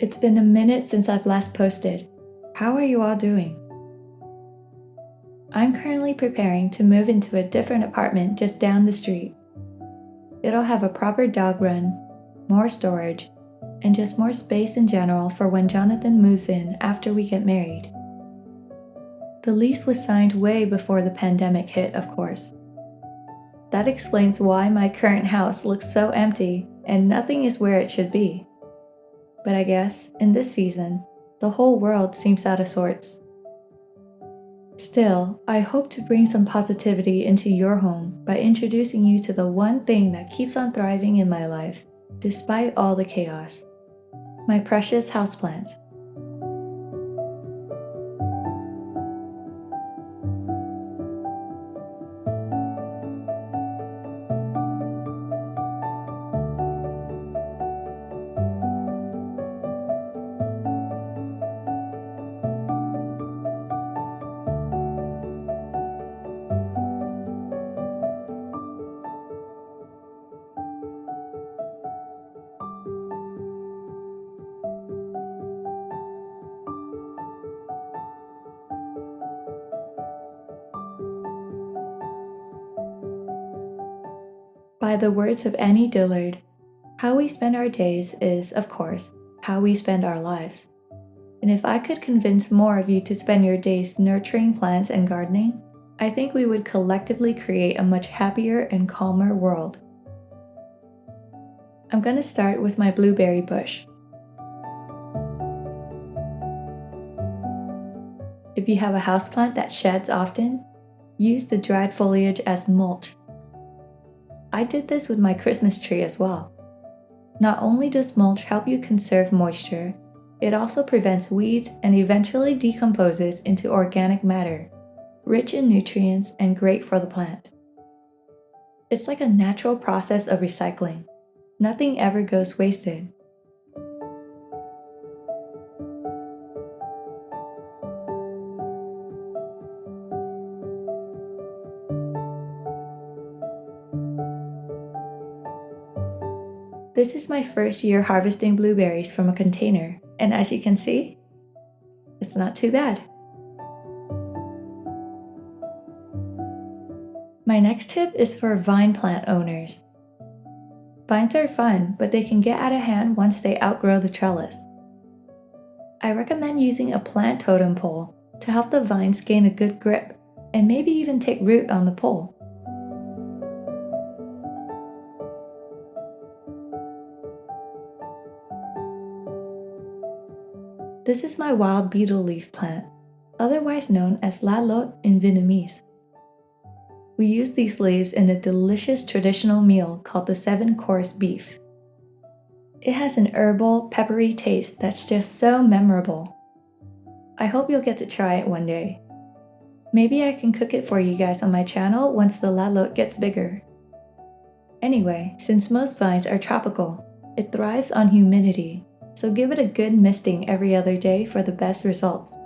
It's been a minute since I've last posted. How are you all doing? I'm currently preparing to move into a different apartment just down the street. It'll have a proper dog run, more storage, and just more space in general for when Jonathan moves in after we get married. The lease was signed way before the pandemic hit, of course. That explains why my current house looks so empty and nothing is where it should be. But I guess, in this season, the whole world seems out of sorts. Still, I hope to bring some positivity into your home by introducing you to the one thing that keeps on thriving in my life, despite all the chaos. My precious houseplants. By the words of Annie Dillard, how we spend our days is, of course, how we spend our lives. And if I could convince more of you to spend your days nurturing plants and gardening, I think we would collectively create a much happier and calmer world. I'm going to start with my blueberry bush. If you have a houseplant that sheds often, use the dried foliage as mulch. I did this with my Christmas tree as well. Not only does mulch help you conserve moisture, it also prevents weeds and eventually decomposes into organic matter, rich in nutrients and great for the plant. It's like a natural process of recycling. Nothing ever goes wasted. This is my first year harvesting blueberries from a container, and as you can see, it's not too bad. My next tip is for vine plant owners. Vines are fun, but they can get out of hand once they outgrow the trellis. I recommend using a plant totem pole to help the vines gain a good grip and maybe even take root on the pole. This is my wild beetle leaf plant, otherwise known as la lotte in Vietnamese. We use these leaves in a delicious traditional meal called the 7-course beef. It has an herbal, peppery taste that's just so memorable. I hope you'll get to try it one day. Maybe I can cook it for you guys on my channel once the la lotte gets bigger. Anyway, since most vines are tropical, it thrives on humidity. So give it a good misting every other day for the best results.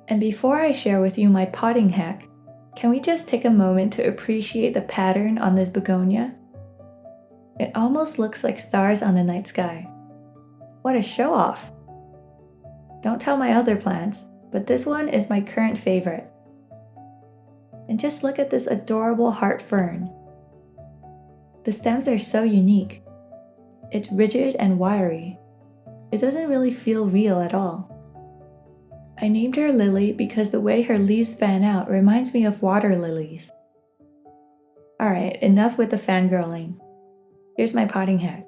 And before I share with you my potting hack, can we just take a moment to appreciate the pattern on this begonia? It almost looks like stars on the night sky. What a show-off! Don't tell my other plants, but this one is my current favorite. And just look at this adorable heart fern. The stems are so unique. It's rigid and wiry. It doesn't really feel real at all. I named her Lily because the way her leaves fan out reminds me of water lilies. Alright, enough with the fangirling. Here's my potting hack.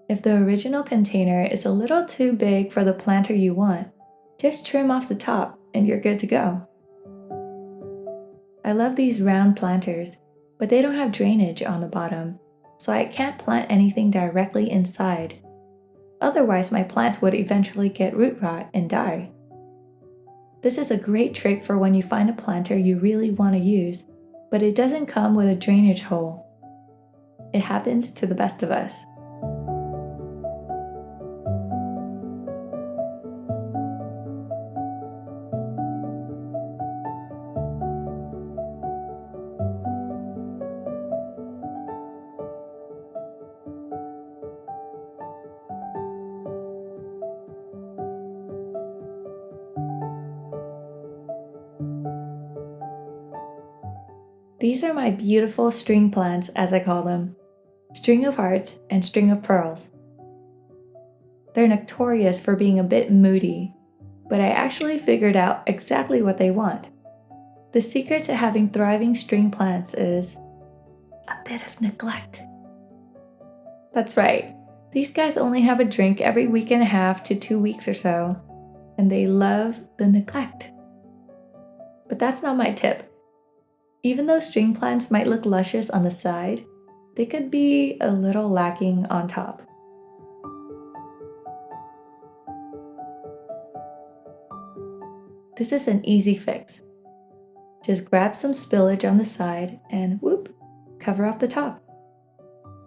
If the original container is a little too big for the planter you want, just trim off the top and you're good to go. I love these round planters, but they don't have drainage on the bottom, so I can't plant anything directly inside. Otherwise my plants would eventually get root rot and die. This is a great trick for when you find a planter you really want to use, but it doesn't come with a drainage hole. It happens to the best of us. These are my beautiful string plants, as I call them. String of hearts and string of pearls. They're notorious for being a bit moody, but I actually figured out exactly what they want. The secret to having thriving string plants is a bit of neglect. That's right, these guys only have a drink every week and a half to 2 weeks or so, and they love the neglect. But that's not my tip. Even though string plants might look luscious on the side, they could be a little lacking on top. This is an easy fix. Just grab some spillage on the side and whoop, cover up the top.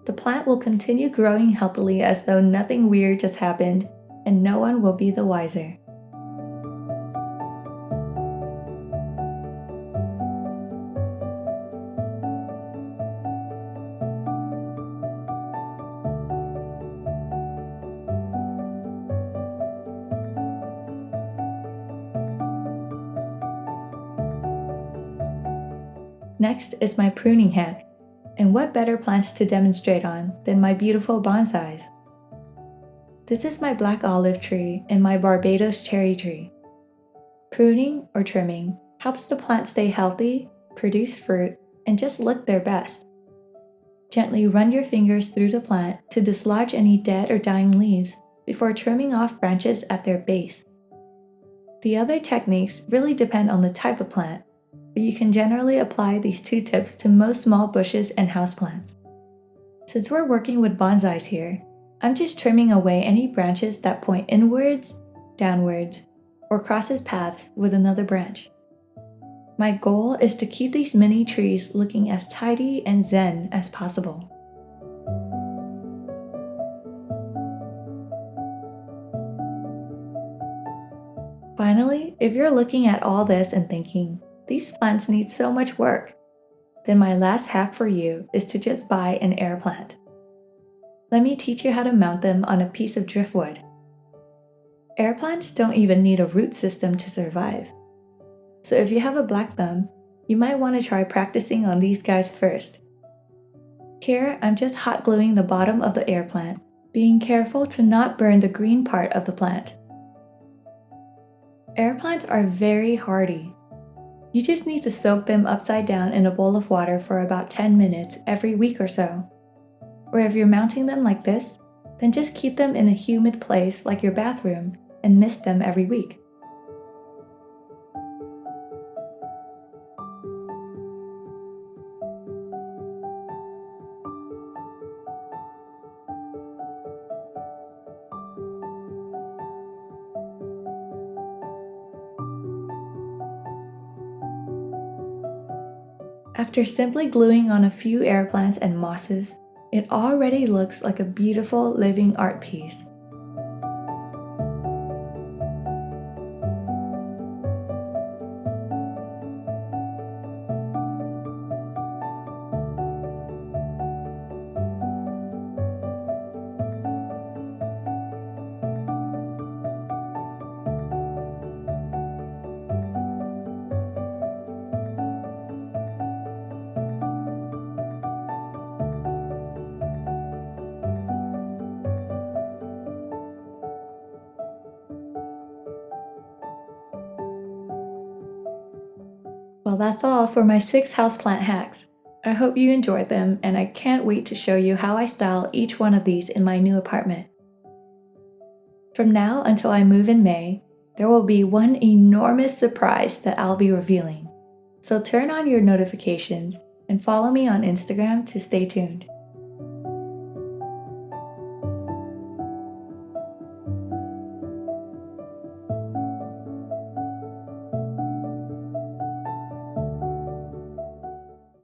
The plant will continue growing healthily as though nothing weird just happened, and no one will be the wiser. Next is my pruning hack, and what better plants to demonstrate on than my beautiful bonsais. This is my black olive tree and my Barbados cherry tree. Pruning or trimming helps the plant stay healthy, produce fruit, and just look their best. Gently run your fingers through the plant to dislodge any dead or dying leaves before trimming off branches at their base. The other techniques really depend on the type of plant, but you can generally apply these 2 tips to most small bushes and houseplants. Since we're working with bonsais here, I'm just trimming away any branches that point inwards, downwards, or crosses paths with another branch. My goal is to keep these mini trees looking as tidy and zen as possible. Finally, if you're looking at all this and thinking, these plants need so much work, then my last hack for you is to just buy an air plant. Let me teach you how to mount them on a piece of driftwood. Air plants don't even need a root system to survive. So if you have a black thumb, you might want to try practicing on these guys first. Here, I'm just hot gluing the bottom of the air plant, being careful to not burn the green part of the plant. Air plants are very hardy. You just need to soak them upside down in a bowl of water for about 10 minutes every week or so. Or if you're mounting them like this, then just keep them in a humid place like your bathroom and mist them every week. After simply gluing on a few air plants and mosses, it already looks like a beautiful living art piece. Well, that's all for my 6 houseplant hacks. I hope you enjoyed them, and I can't wait to show you how I style each one of these in my new apartment. From now until I move in May, there will be one enormous surprise that I'll be revealing. So turn on your notifications and follow me on Instagram to stay tuned.